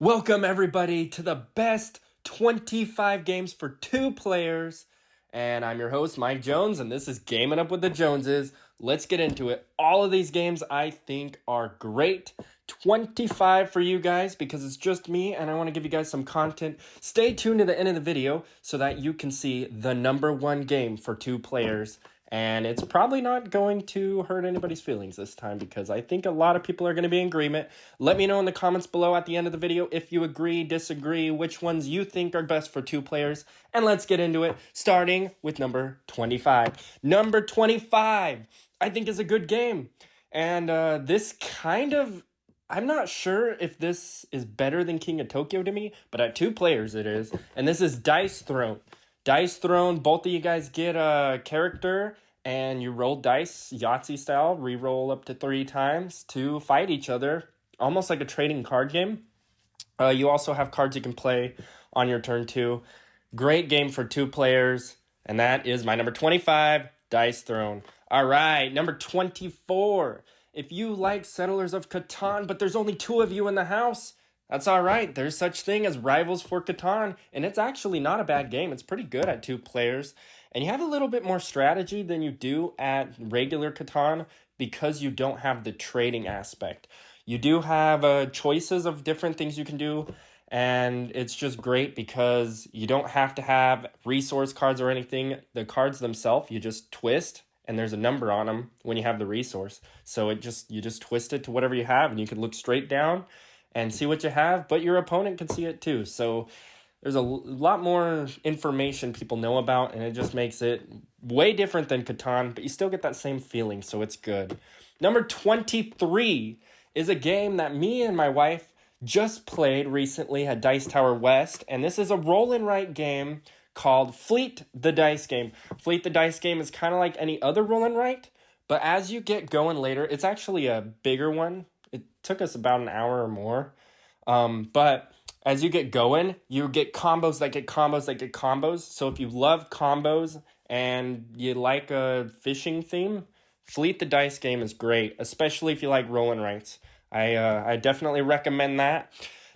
Welcome, everybody, to the best 25 games for two players. And I'm your host, Mike Jones, and this is Gaming Up with the Joneses. Let's get into it. All of these games I think are great. 25 for you guys because it's just me, and I want to give you guys some content. Stay tuned to the end of the video so that you can see the number one game for two players. And it's probably not going to hurt anybody's feelings this time because I think a lot of people are going to be in agreement. Let me know in the comments below at the end of the video if you agree, disagree, which ones you think are best for two players. And let's get into it, starting with number 25. Number 25, I think, is a good game. And this kind of, I'm not sure if this is better than King of Tokyo to me, but at two players it is. And this is Dice Throne. Dice Throne, both of you guys get a character and you roll dice, Yahtzee style, re-roll up to 3 times to fight each other, almost like a trading card game. You also have cards you can play on your turn too. Great game for two players, and that is my number 25, Dice Throne. All right, number 24. If you like Settlers of Catan, but there's only 2 of you in the house, that's all right. There's such thing as Rivals for Catan, and it's actually not a bad game. It's pretty good at 2 players, and you have a little bit more strategy than you do at regular Catan because you don't have the trading aspect. You do have choices of different things you can do, and it's just great because you don't have to have resource cards or anything. The cards themselves, you just twist, and there's a number on them when you have the resource. So you just twist it to whatever you have, and you can look straight down and see what you have, but your opponent can see it too. So there's a lot more information people know about, and it just makes it way different than Catan, but you still get that same feeling, so it's good. Number 23 is a game that me and my wife just played recently at Dice Tower West, and this is a roll and write game called Fleet the Dice Game. Fleet the Dice Game is kind of like any other roll and write, but as you get going later, it's actually a bigger one. It took us about an hour or more. But as you get going, you get combos that get combos that get combos. So if you love combos and you like a fishing theme, Fleet the Dice Game is great, especially if you like roll and writes. I definitely recommend that.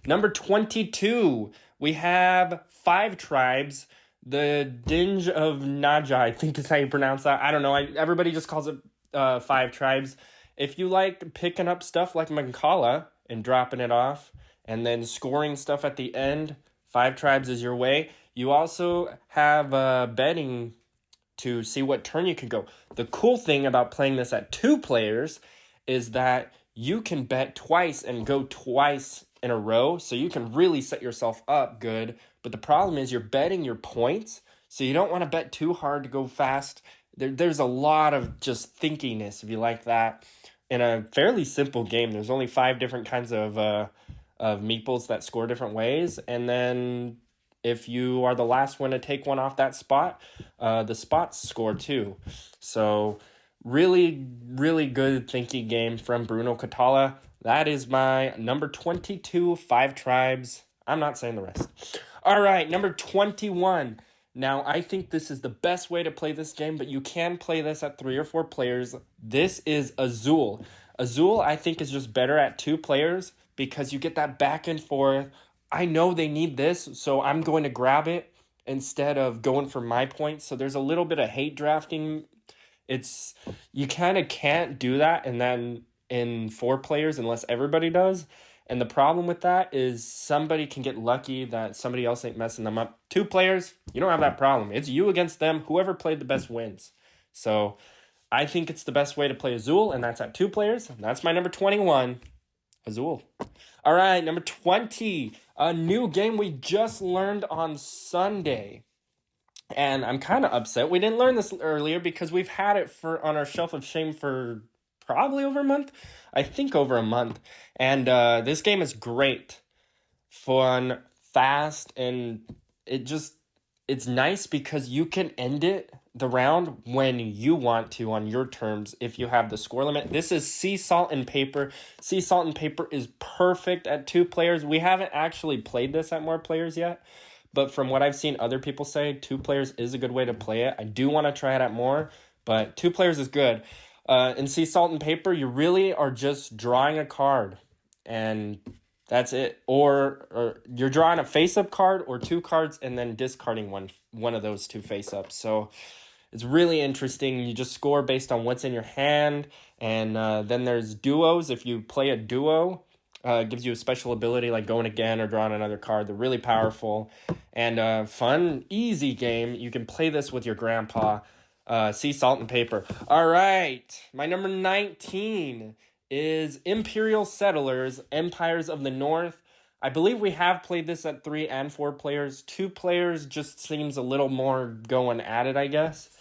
Number 22, we have 5 Tribes. The Dinge of Naja, I think is how you pronounce that. I don't know. Everybody just calls it 5 Tribes. If you like picking up stuff like Mancala and dropping it off and then scoring stuff at the end, 5 Tribes is your way. You also have betting to see what turn you can go. The cool thing about playing this at 2 players is that you can bet twice and go twice in a row, so you can really set yourself up good. But the problem is you're betting your points, so you don't want to bet too hard to go fast. There's a lot of just thinkiness if you like that. In a fairly simple game, there's only 5 different kinds of meeples that score different ways, and then if you are the last one to take one off that spot, the spots score too. So really, really good thinky game from Bruno Catala. That is my number 22, 5 Tribes. I'm not saying the rest. All right, number 21. Now, I think this is the best way to play this game, but you can play this at 3 or 4 players. This is Azul. Azul, I think, is just better at 2 players because you get that back and forth. I know they need this, so I'm going to grab it instead of going for my points. So there's a little bit of hate drafting. You kind of can't do that and then in 4 players unless everybody does. And the problem with that is somebody can get lucky that somebody else ain't messing them up. 2 players, you don't have that problem. It's you against them. Whoever played the best wins. So I think it's the best way to play Azul, and that's at 2 players. And that's my number 21, Azul. All right, number 20, a new game we just learned on Sunday. And I'm kind of upset we didn't learn this earlier because we've had it on our shelf of shame for probably over a month. I think over a month. And this game is great, fun, fast, and it's nice because you can end the round when you want to on your terms if you have the score limit. This is Sea Salt and Paper. Sea Salt and Paper is perfect at 2 players. We haven't actually played this at more players yet, but from what I've seen other people say, 2 players is a good way to play it. I do want to try it at more, but 2 players is good. In Sea Salt and Paper, you really are just drawing a card, and That's it. Or you're drawing a face-up card or 2 cards and then discarding one of those 2 face-ups. So it's really interesting. You just score based on what's in your hand. And then there's duos. If you play a duo, it gives you a special ability like going again or drawing another card. They're really powerful and fun, easy game. You can play this with your grandpa. See Salt and Paper. All right, my number 19 is Imperial Settlers, Empires of the North. I believe we have played this at 3 and 4 players. 2 players just seems a little more going at it, I guess.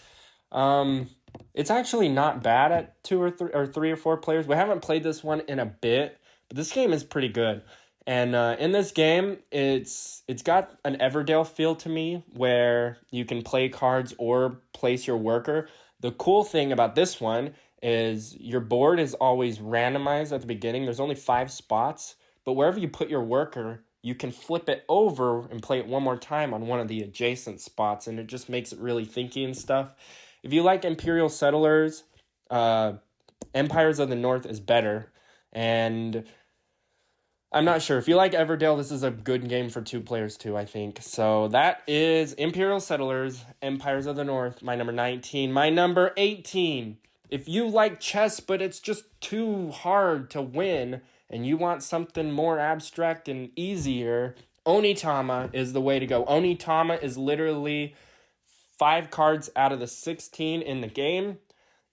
It's actually not bad at 2 or 3 or 4 players. We haven't played this one in a bit, but this game is pretty good. And in this game, it's got an Everdale feel to me, where you can play cards or place your worker. The cool thing about this one is your board is always randomized at the beginning. There's only 5 spots, but wherever you put your worker, you can flip it over and play it one more time on one of the adjacent spots, and it just makes it really thinky and stuff. If you like Imperial Settlers, Empires of the North is better, and I'm not sure. If you like Everdale, this is a good game for 2 players too, I think. So that is Imperial Settlers, Empires of the North, my number 19. My number 18. If you like chess, but it's just too hard to win, and you want something more abstract and easier, Onitama is the way to go. Onitama is literally 5 cards out of the 16 in the game.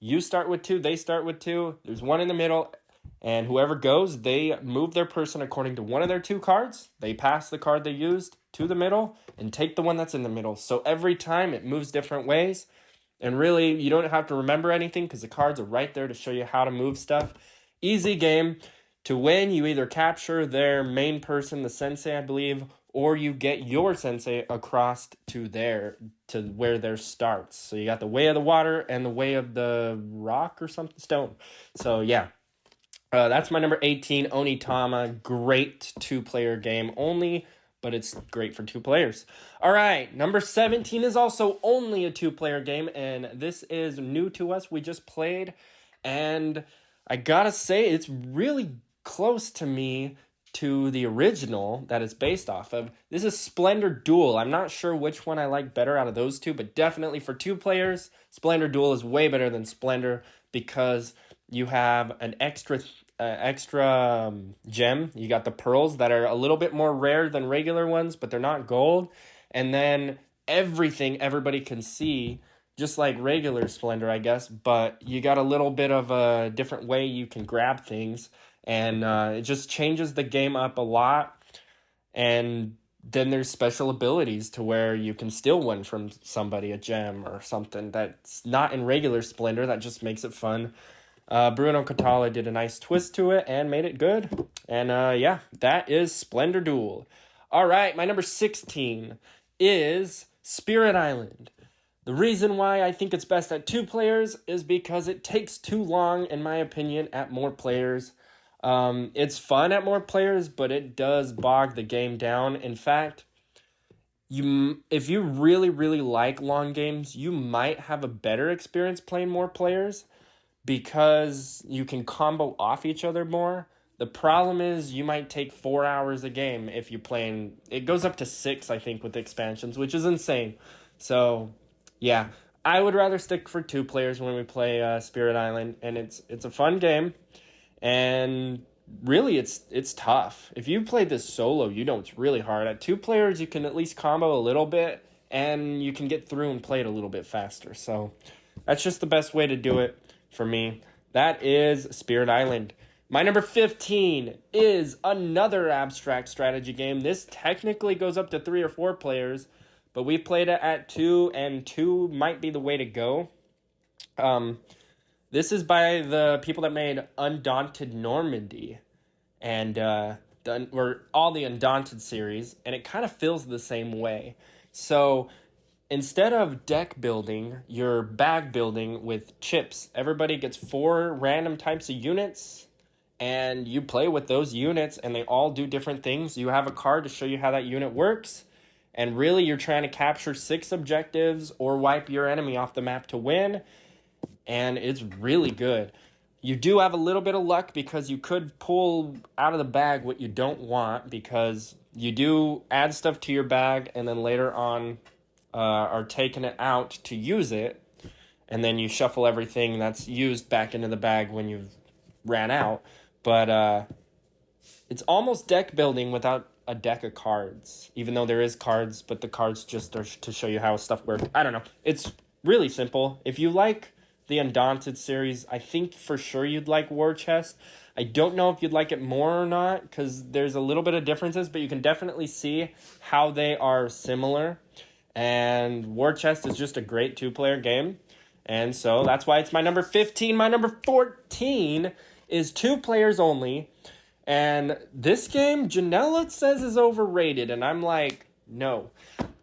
You start with 2, they start with 2. There's 1 in the middle. And whoever goes, they move their person according to one of their 2 cards. They pass the card they used to the middle and take the one that's in the middle. So every time it moves different ways. And really, you don't have to remember anything because the cards are right there to show you how to move stuff. Easy game. To win, you either capture their main person, the sensei, I believe, or you get your sensei across to where theirs starts. So you got the way of the water and the way of the rock or something, stone. So yeah. That's my number 18, Onitama. Great 2-player game only, but it's great for 2 players. All right, number 17 is also only a 2-player game, and this is new to us. We just played, and I gotta say, it's really close to me to the original that it's based off of. This is Splendor Duel. I'm not sure which one I like better out of those 2, but definitely for 2 players, Splendor Duel is way better than Splendor because you have an extra gem. You got the pearls that are a little bit more rare than regular ones, but they're not gold. And then everything everybody can see, just like regular Splendor, I guess, but you got a little bit of a different way you can grab things, and it just changes the game up a lot. And then there's special abilities to where you can steal one from somebody, a gem or something that's not in regular Splendor. That just makes it fun. Bruno Catala did a nice twist to it and made it good. And yeah, that is Splendor Duel. All right, my number 16 is Spirit Island. The reason why I think it's best at 2 players is because it takes too long, in my opinion, at more players. It's fun at more players, but it does bog the game down. In fact, if you really, really like long games, you might have a better experience playing more players, because you can combo off each other more. The problem is you might take 4 hours a game if you're playing. It goes up to 6, I think, with expansions, which is insane. So, yeah, I would rather stick for 2 players when we play Spirit Island, and it's a fun game. And really, it's tough. If you play this solo, you know it's really hard. At 2 players, you can at least combo a little bit, and you can get through and play it a little bit faster. So that's just the best way to do it. For me, that is Spirit Island. My number 15 is another abstract strategy game. This technically goes up to 3 or 4 players, but we played it at 2, and 2 might be the way to go. This is by the people that made Undaunted Normandy and all the Undaunted series, and it kind of feels the same way. So instead of deck building, you're bag building with chips. Everybody gets 4 random types of units, and you play with those units, and they all do different things. You have a card to show you how that unit works, and really you're trying to capture 6 objectives or wipe your enemy off the map to win, and it's really good. You do have a little bit of luck because you could pull out of the bag what you don't want, because you do add stuff to your bag and then later on are taking it out to use it, and then you shuffle everything that's used back into the bag when you've ran out. But it's almost deck building without a deck of cards, even though there is cards, but the cards just are to show you how stuff works. I don't know. It's really simple. If you like the Undaunted series, I think for sure you'd like War Chest. I don't know if you'd like it more or not, because there's a little bit of differences, but you can definitely see how they are similar. And War Chest is just a great 2-player game. And so that's why it's my number 15. My number 14 is 2 players only. And this game, Janella says is overrated. And I'm like, no.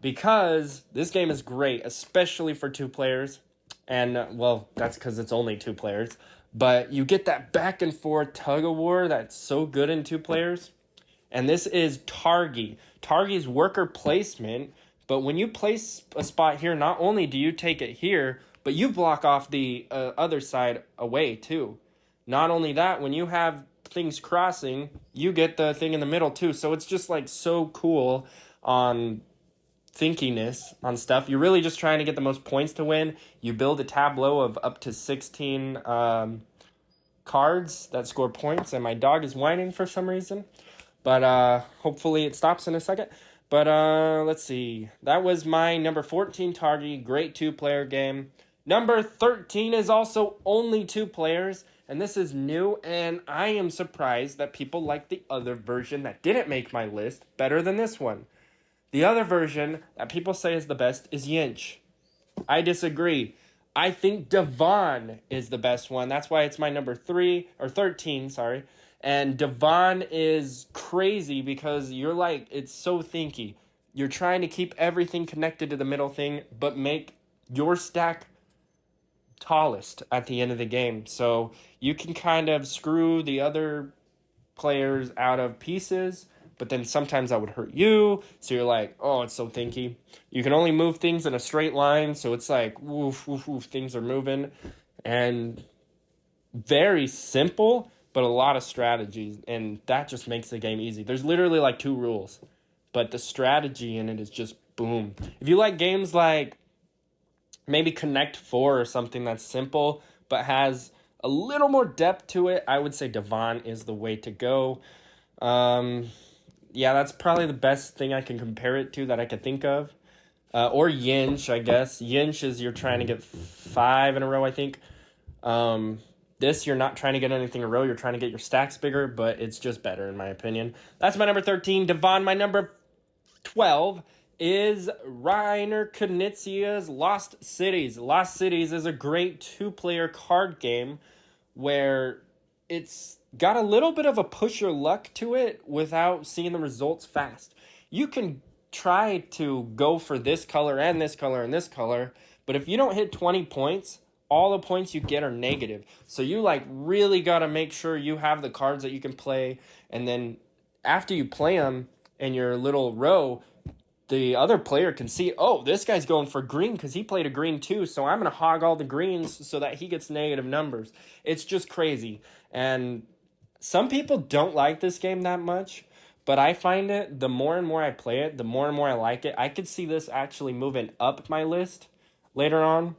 Because this game is great, especially for 2 players. And, well, that's because it's only 2 players. But you get that back and forth tug-of-war that's so good in 2 players. And this is Targi. Targi's worker placement. But when you place a spot here, not only do you take it here, but you block off the other side away, too. Not only that, when you have things crossing, you get the thing in the middle, too. So it's just, like, so cool on thinkiness on stuff. You're really just trying to get the most points to win. You build a tableau of up to 16 cards that score points, and my dog is whining for some reason, but hopefully it stops in a second. But let's see, that was my number 14 Targi. Great 2-player game. Number 13 is also only 2 players, and this is new, and I am surprised that people like the other version that didn't make my list better than this one. The other version that people say is the best is Yinch. I disagree. I think Devon is the best one. That's why it's my number 13, sorry. And Devon is crazy because you're like, it's so thinky. You're trying to keep everything connected to the middle thing, but make your stack tallest at the end of the game. So you can kind of screw the other players out of pieces, but then sometimes that would hurt you. So you're like, oh, it's so thinky. You can only move things in a straight line. So it's like, woof, woof, woof, things are moving. And very simple, but a lot of strategies. And that just makes the game easy. There's literally like 2 rules, but the strategy in it is just boom. If you like games like maybe Connect 4 or something that's simple, but has a little more depth to it, I would say Devon is the way to go. Yeah, that's probably the best thing I can compare it to that I could think of. Or Yinch, I guess. Yinch is you're trying to get 5 in a row, I think. This, you're not trying to get anything in a row. You're trying to get your stacks bigger, but it's just better, in my opinion. That's my number 13. Devon, my number 12 is Reiner Knizia's Lost Cities. Lost Cities is a great 2-player card game where it's got a little bit of a push your luck to it without seeing the results fast. You can try to go for this color and this color and this color, but if you don't hit 20 points, all the points you get are negative. So you like really got to make sure you have the cards that you can play, and then after you play them in your little row, the other player can see, oh, this guy's going for green because he played a green too, so I'm going to hog all the greens so that he gets negative numbers. It's just crazy. And some people don't like this game that much, but I find it, the more and more I play it, the more and more I like it. I could see this actually moving up my list later on.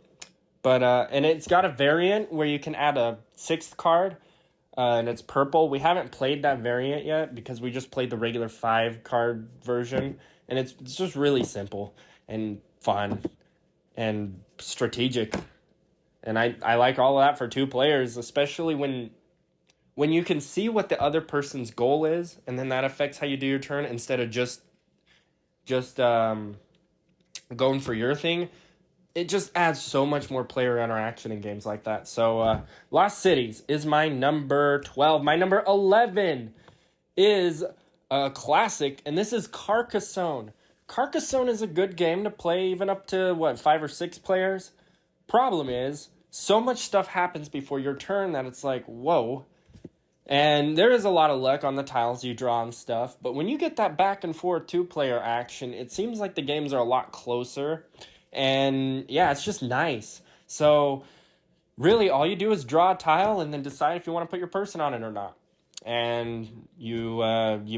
But and it's got a variant where you can add a 6th card, and it's purple. We haven't played that variant yet because we just played the regular 5-card version. And it's just really simple and fun and strategic. And I like all of that for 2 players, especially when you can see what the other person's goal is, and then that affects how you do your turn instead of just going for your thing. It just adds so much more player interaction in games like that. So Lost Cities is my number 12. My number 11 is a classic, and this is Carcassonne. Carcassonne is a good game to play even up to, 5 or 6 players. Problem is, so much stuff happens before your turn that it's like, whoa. And there is a lot of luck on the tiles you draw and stuff, but when you get that back and forth 2-player action, it seems like the games are a lot closer. And yeah, it's just nice. So really all you do is draw a tile and then decide if you want to put your person on it or not. And you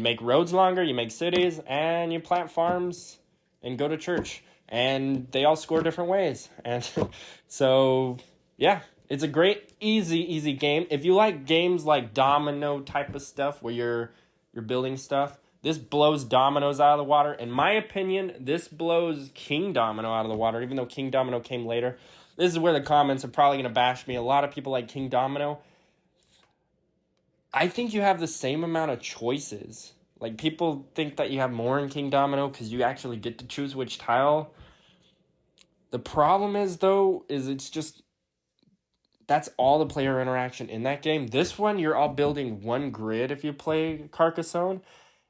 make roads longer, you make cities, and you plant farms and go to church. And they all score different ways. And so, yeah, it's a great, easy game. If you like games like domino type of stuff where you're building stuff, this blows dominoes out of the water. In my opinion, this blows King Domino out of the water, even though King Domino came later. This is where the comments are probably going to bash me. A lot of people like King Domino. I think you have the same amount of choices. Like, people think that you have more in King Domino because you actually get to choose which tile. The problem is, though, it's just that's all the player interaction in that game. This one, you're all building one grid if you play Carcassonne.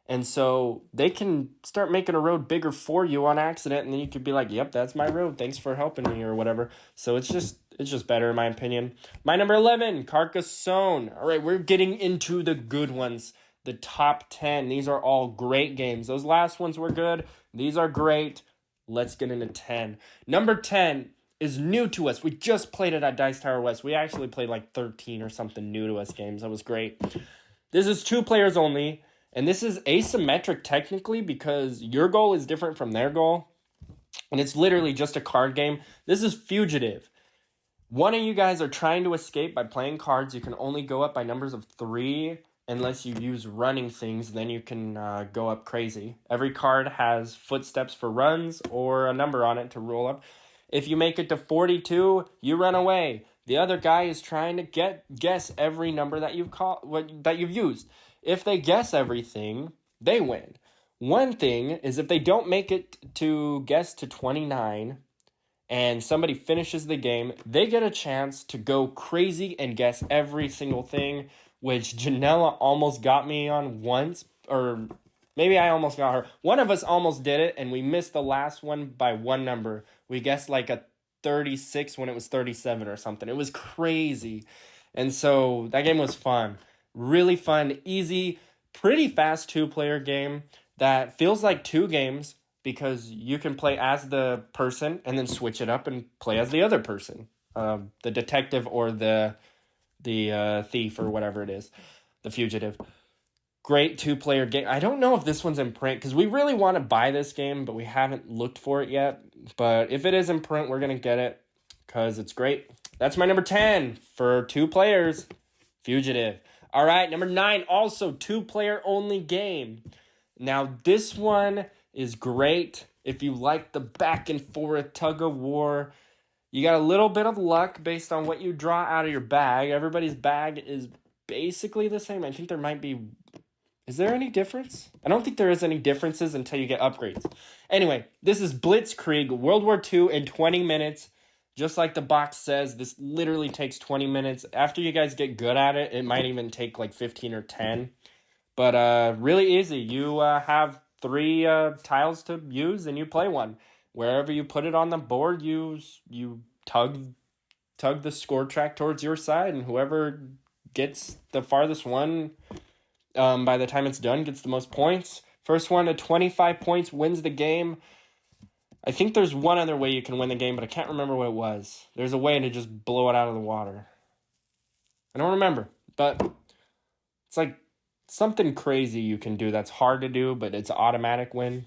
And so they can start making a road bigger for you on accident, and then you could be like, yep, that's my road. Thanks for helping me or whatever. So it's just better in my opinion. My number 11, Carcassonne. All right, we're getting into the good ones. The top 10. These are all great games. Those last ones were good. These are great. Let's get into 10. Number 10 is new to us. We just played it at Dice Tower West. We actually played like 13 or something new to us games. That was great. This is 2 players only. And this is asymmetric technically because your goal is different from their goal. And it's literally just a card game. This is Fugitive. One of you guys are trying to escape by playing cards. You can only go up by numbers of 3 unless you use running things. Then you can go up crazy. Every card has footsteps for runs or a number on it to roll up. If you make it to 42, you run away. The other guy is trying to guess every number that you've used. If they guess everything, they win. One thing is if they don't make it to guess to 29 and somebody finishes the game, they get a chance to go crazy and guess every single thing, which Janella almost got me on once, or maybe I almost got her. One of us almost did it, and we missed the last one by one number. We guessed like a 36 when it was 37 or something. It was crazy. And so that game was fun. Really fun, easy, pretty fast 2-player game that feels like 2 games because you can play as the person and then switch it up and play as the other person, the detective or the thief or whatever it is, the fugitive. Great 2-player game. I don't know if this one's in print because we really want to buy this game, but we haven't looked for it yet. But if it is in print, we're going to get it because it's great. That's my number 10 for 2 players, Fugitive. All right, number 9, also 2-player only game. Now, this one is great if you like the back and forth tug of war. You got a little bit of luck based on what you draw out of your bag. Everybody's bag is basically the same. I think there might be... Is there any difference? I don't think there is any differences until you get upgrades. Anyway, this is Blitzkrieg, World War II in 20 minutes. Just like the box says, this literally takes 20 minutes. After you guys get good at it, it might even take like 15 or 10. But really easy. You have 3 tiles to use and you play one. Wherever you put it on the board, you tug the score track towards your side. And whoever gets the farthest one by the time it's done gets the most points. First one to 25 points wins the game. I think there's one other way you can win the game, but I can't remember what it was. There's a way to just blow it out of the water. I don't remember, but it's like something crazy you can do that's hard to do, but it's automatic win.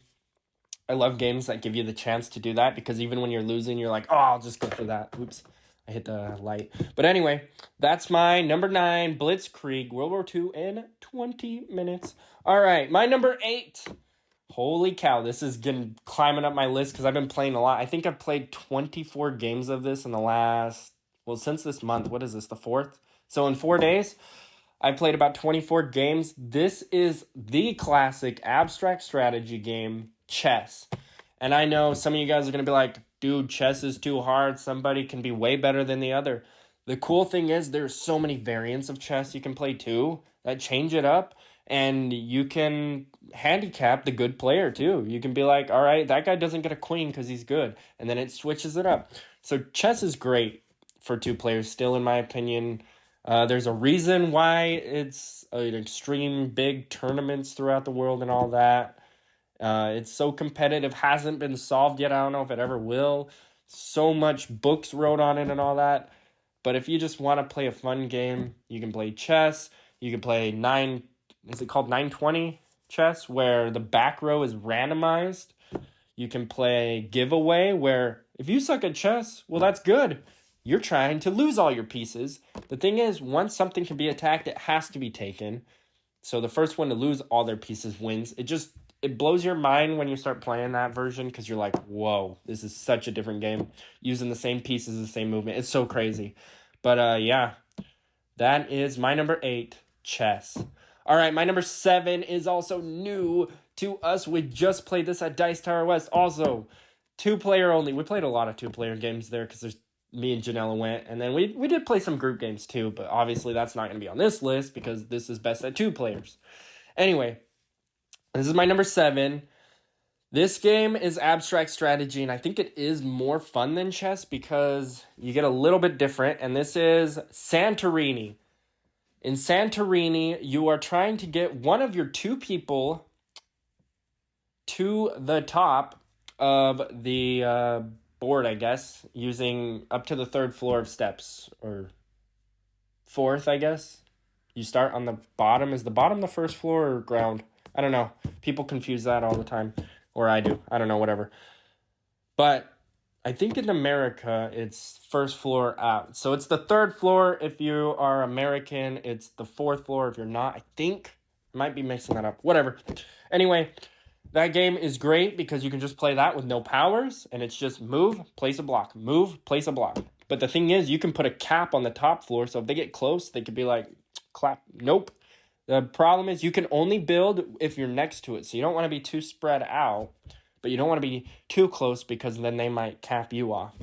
I love games that give you the chance to do that because even when you're losing, you're like, oh, I'll just go for that. Oops, I hit the light. But anyway, that's my number 9, Blitzkrieg, World War II in 20 minutes. All right, my number 8. Holy cow, this is climbing up my list because I've been playing a lot. I think I've played 24 games of this in the last, since this month. What is this, the 4th? So in 4 days, I played about 24 games. This is the classic abstract strategy game, chess. And I know some of you guys are going to be like, dude, chess is too hard. Somebody can be way better than the other. The cool thing is there's so many variants of chess you can play too that change it up. And you can handicap the good player too. You can be like, all right, that guy doesn't get a queen because he's good. And then it switches it up. So chess is great for 2 players still, in my opinion. There's a reason why it's an extreme big tournaments throughout the world and all that. It's so competitive, hasn't been solved yet. I don't know if it ever will. So much books wrote on it and all that. But if you just want to play a fun game, you can play chess. You can play is it called 920 chess, where the back row is randomized. You can play giveaway, where if you suck at chess, well, that's good. You're trying to lose all your pieces. The thing is, once something can be attacked, it has to be taken. So the first one to lose all their pieces wins. It blows your mind when you start playing that version, because you're like, whoa, this is such a different game. Using the same pieces, the same movement. It's so crazy. But yeah, that is my number 8, chess. All right, my number 7 is also new to us. We just played this at Dice Tower West. Also, 2-player only. We played a lot of 2-player games there because there's me and Janella went. And then we did play some group games too, but obviously that's not going to be on this list because this is best at 2 players. Anyway, this is my number 7. This game is abstract strategy, and I think it is more fun than chess because you get a little bit different, and this is Santorini. In Santorini, you are trying to get one of your 2 people to the top of the board, I guess, using up to the 3rd floor of steps, or 4th, I guess. You start on the bottom. Is the bottom the 1st floor or ground? I don't know. People confuse that all the time, or I do. I don't know, whatever. But I think in America, it's 1st floor out. So it's the 3rd floor if you are American. It's the 4th floor if you're not. I think. Might be mixing that up. Whatever. Anyway, that game is great because you can just play that with no powers. And it's just move, place a block. Move, place a block. But the thing is, you can put a cap on the top floor. So if they get close, they could be like, clap. Nope. The problem is you can only build if you're next to it. So you don't want to be too spread out. But you don't want to be too close because then they might cap you off.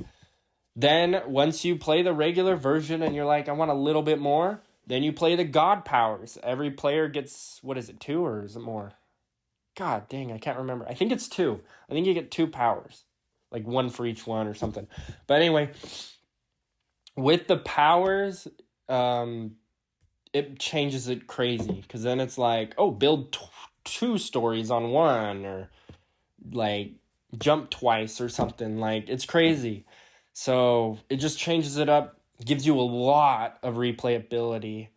Then, once you play the regular version and you're like, I want a little bit more, then you play the God powers. Every player gets, 2 or is it more? God dang, I can't remember. I think it's 2. I think you get 2 powers. Like 1 for each one or something. But anyway, with the powers, it changes it crazy. Because then it's like, build 2 stories on 1, or like jump twice or something. Like, it's crazy. So it just changes it up, gives you a lot of replayability,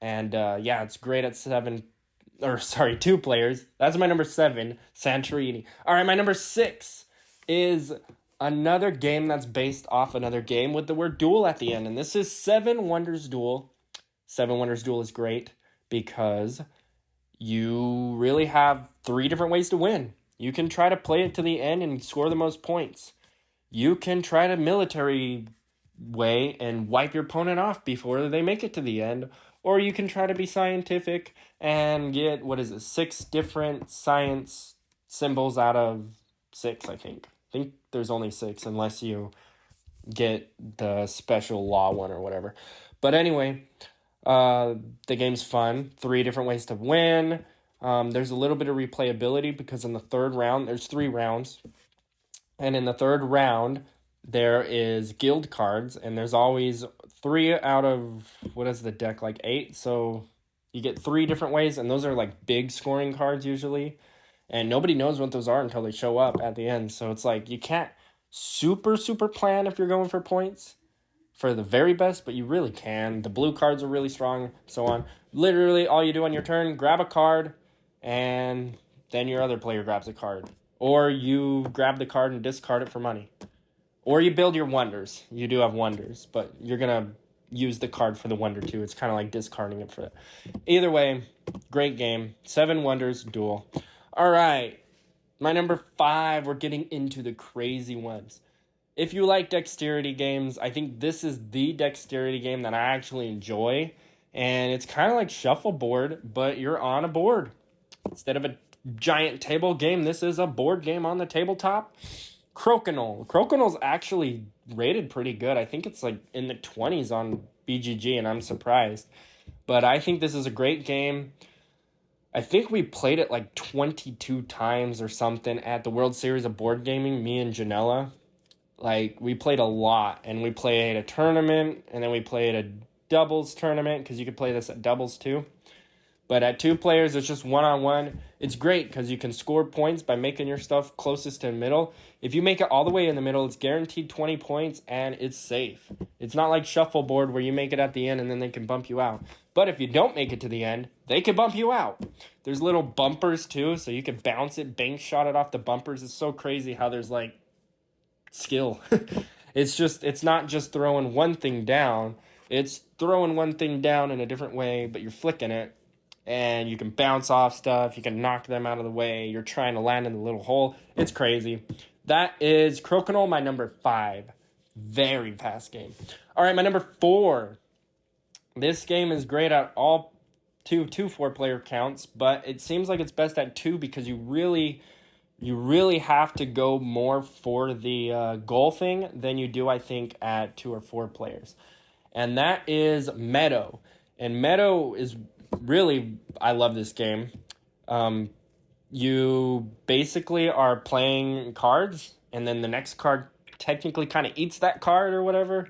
and yeah, it's great at 2 players. That's my number 7, Santorini. All right, my number 6 is another game that's based off another game with the word duel at the end, and this is 7 Wonders Duel. 7 Wonders Duel is great because you really have 3 different ways to win. You can try to play it to the end and score the most points. You can try to military way and wipe your opponent off before they make it to the end. Or you can try to be scientific and get, 6 different science symbols out of 6, I think. I think there's only 6 unless you get the special law one or whatever. But anyway, the game's fun. 3 different ways to win. There's a little bit of replayability because in the 3rd round, there's 3 rounds. And in the 3rd round, there is guild cards, and there's always 3 out of, what is the deck, like 8? So you get 3 different ways, and those are like big scoring cards usually. And nobody knows what those are until they show up at the end. So it's like you can't super plan if you're going for points for the very best, but you really can. The blue cards are really strong, so on. Literally, all you do on your turn, grab a card, and then your other player grabs a card. Or you grab the card and discard it for money. Or you build your wonders. You do have wonders, but you're going to use the card for the wonder too. It's kind of like discarding it for that. Either way, great game. 7 Wonders Duel. All right, my number 5, we're getting into the crazy ones. If you like dexterity games, I think this is the dexterity game that I actually enjoy. And it's kind of like shuffleboard, but you're on a board. Instead of a giant table game, this is a board game on the tabletop. Crokinole. Crokinole actually rated pretty good. I think it's like in the 20s on BGG, and I'm surprised. But I think this is a great game. I think we played it like 22 times or something at the World Series of Board Gaming, me and Janella. Like, we played a lot, and we played a tournament, and then we played a doubles tournament, because you could play this at doubles too. But at 2 players, it's just one-on-one. It's great because you can score points by making your stuff closest to the middle. If you make it all the way in the middle, it's guaranteed 20 points, and it's safe. It's not like shuffleboard where you make it at the end and then they can bump you out. But if you don't make it to the end, they can bump you out. There's little bumpers, too, so you can bounce it, bank shot it off the bumpers. It's so crazy how there's, like, skill. It's not just throwing one thing down. It's throwing one thing down in a different way, but you're flicking it. And you can bounce off stuff. You can knock them out of the way. You're trying to land in the little hole. It's crazy. That is Crokinole, my number 5. Very fast game. All right, my number 4. This game is great at all two 4-player counts, but it seems like it's best at 2 because you really have to go more for the goal thing than you do, I think, at 2 or 4 players. And that is Meadow. And Meadow is really, I love this game. You basically are playing cards, and then the next card technically kind of eats that card or whatever.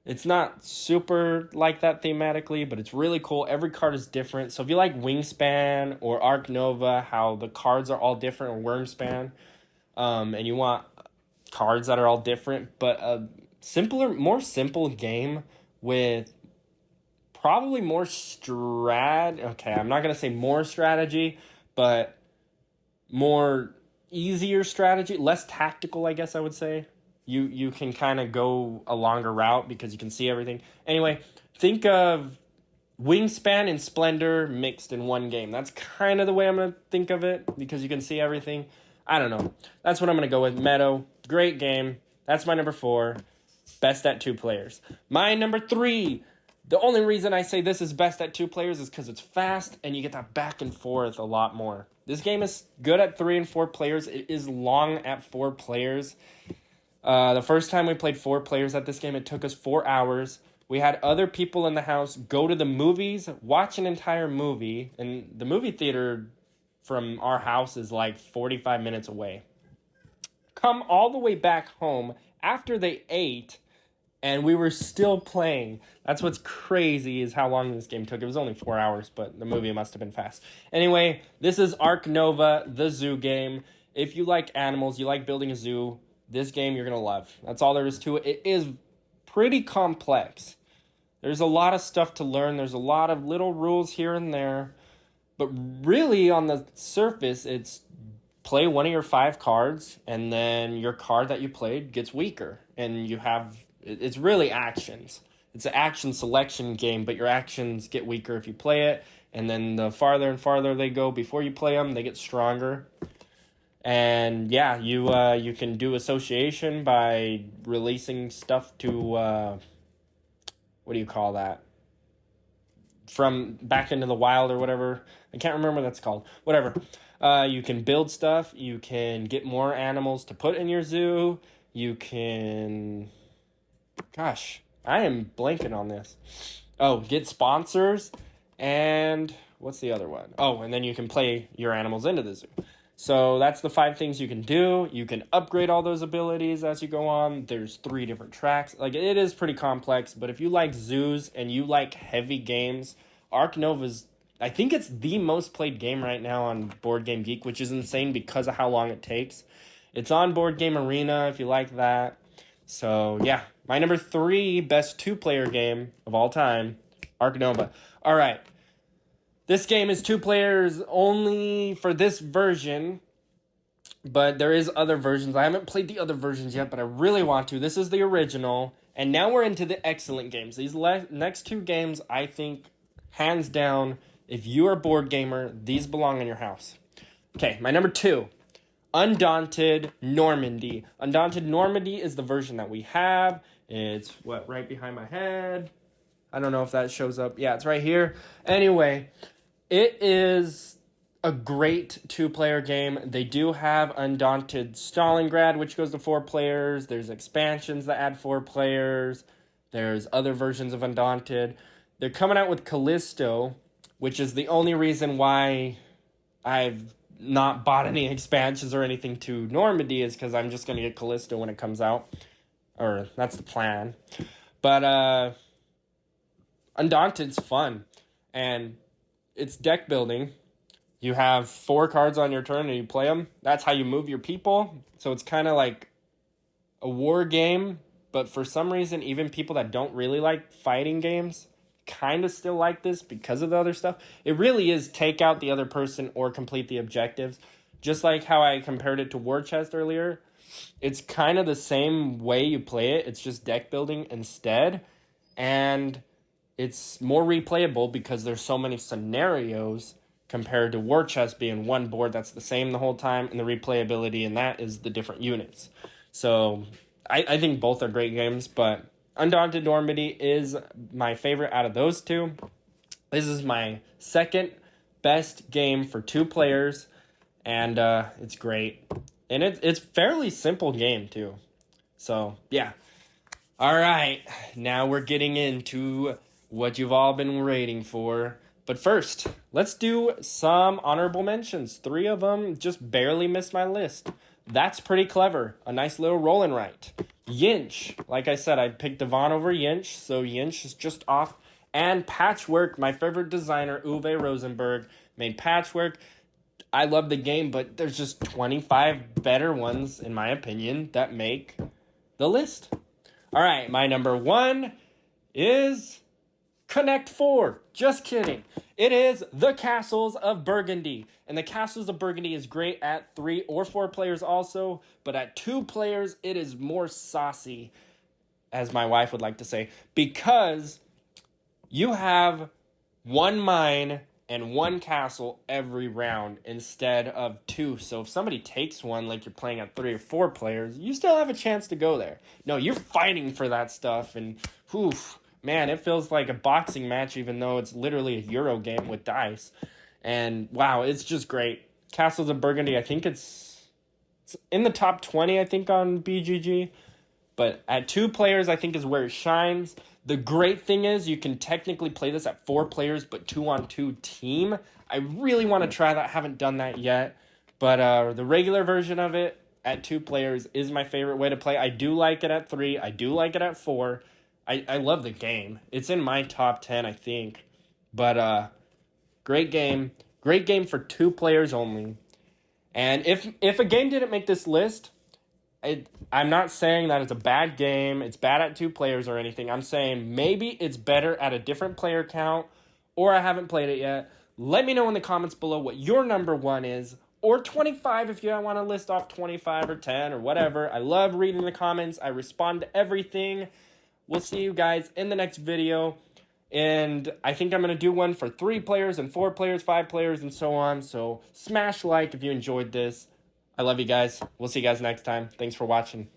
It's not super like that thematically, but it's really cool. Every card is different. So if you like Wingspan or Arc Nova, how the cards are all different, or Wormspan, and you want cards that are all different, but a more simple game with probably more okay, I'm not going to say more strategy, but more easier strategy, less tactical, I guess I would say. You can kind of go a longer route because you can see everything. Anyway, think of Wingspan and Splendor mixed in one game. That's kind of the way I'm going to think of it because you can see everything. I don't know. That's what I'm going to go with. Meadow, great game. That's my number 4. Best at 2 players. My number 3. The only reason I say this is best at 2 players is because it's fast and you get that back and forth a lot more. This game is good at 3 and 4 players. It is long at 4 players. The first time we played 4 players at this game, it took us 4 hours. We had other people in the house go to the movies, watch an entire movie, and the movie theater from our house is like 45 minutes away. Come all the way back home after they ate, and we were still playing. That's what's crazy is how long this game took. It was only 4 hours, but the movie must have been fast. Anyway, this is Arc Nova, the zoo game. If you like animals, you like building a zoo, this game you're going to love. That's all there is to it. It is pretty complex. There's a lot of stuff to learn. There's a lot of little rules here and there. But really, on the surface, it's play one of your 5 cards, and then your card that you played gets weaker. And it's really actions. It's an action selection game, but your actions get weaker if you play it. And then the farther and farther they go before you play them, they get stronger. And yeah, you can do association by releasing stuff to, what do you call that? From back into the wild or whatever. I can't remember what that's called. Whatever. You can build stuff. You can get more animals to put in your zoo. You can... Gosh, I am blanking on this. Oh, get sponsors. And what's the other one? Oh, and then you can play your animals into the zoo. So that's the 5 things you can do. You can upgrade all those abilities as you go on. There's 3 different tracks. Like, it is pretty complex, but if you like zoos and you like heavy games, Arc Nova's, I think it's the most played game right now on Board Game Geek, which is insane because of how long it takes. It's on Board Game Arena if you like that. So, yeah, my number 3 best 2-player game of all time, Arc Nova. All right. This game is 2 players only for this version, but there is other versions. I haven't played the other versions yet, but I really want to. This is the original, and now we're into the excellent games. These next 2 games, I think, hands down, if you are a board gamer, these belong in your house. Okay, my number 2, Undaunted Normandy. Undaunted Normandy is the version that we have. It's, right behind my head? I don't know if that shows up. Yeah, it's right here. Anyway... It is a great 2-player game. They do have Undaunted Stalingrad, which goes to 4 players. There's expansions that add 4 players. There's other versions of Undaunted. They're coming out with Callisto, which is the only reason why I've not bought any expansions or anything to Normandy is because I'm just going to get Callisto when it comes out. Or that's the plan. But Undaunted's fun. And it's deck building. You have 4 cards on your turn and you play them. That's how you move your people. So it's kind of like a war game, but for some reason, even people that don't really like fighting games kind of still like this because of the other stuff. It really is take out the other person or complete the objectives. Just like how I compared it to War Chest earlier. It's kind of the same way you play it. It's just deck building instead. And it's more replayable because there's so many scenarios compared to War Chest being one board that's the same the whole time, and the replayability in that is the different units. So I think both are great games, but Undaunted Normandy is my favorite out of those two. This is my second best game for 2 players, and it's great. And it's fairly simple game, too. So, yeah. All right, now we're getting into what you've all been waiting for. But first, let's do some honorable mentions. 3 of them just barely missed my list. That's Pretty Clever. A nice little roll and write. Yinch. Like I said, I picked Devon over Yinch, so Yinch is just off. And Patchwork, my favorite designer, Uwe Rosenberg, made Patchwork. I love the game, but there's just 25 better ones, in my opinion, that make the list. All right, my number 1 is Connect 4. Just kidding. It is The Castles of Burgundy. And The Castles of Burgundy is great at 3 or 4 players also, but at 2 players, it is more saucy, as my wife would like to say, because you have 1 mine and 1 castle every round instead of 2. So if somebody takes one, like you're playing at 3 or 4 players, you still have a chance to go there. No, you're fighting for that stuff, and man, it feels like a boxing match, even though it's literally a Euro game with dice. And wow, it's just great. Castles of Burgundy, I think it's in the top 20, I think, on BGG. But at 2 players, I think is where it shines. The great thing is you can technically play this at 4 players, but 2-on-2 team. I really want to try that. I haven't done that yet. But the regular version of it at 2 players is my favorite way to play. I do like it at 3. I do like it at 4. I love the game. It's in my top 10, I think. But great game. Great game for 2 players only. And if a game didn't make this list, I'm not saying that it's a bad game, it's bad at 2 players or anything. I'm saying maybe it's better at a different player count, or I haven't played it yet. Let me know in the comments below what your number 1 is, or 25 if you want to list off 25 or 10 or whatever. I love reading the comments. I respond to everything. We'll see you guys in the next video. And I think I'm going to do one for 3 players and 4 players, 5 players, and so on. So smash like if you enjoyed this. I love you guys. We'll see you guys next time. Thanks for watching.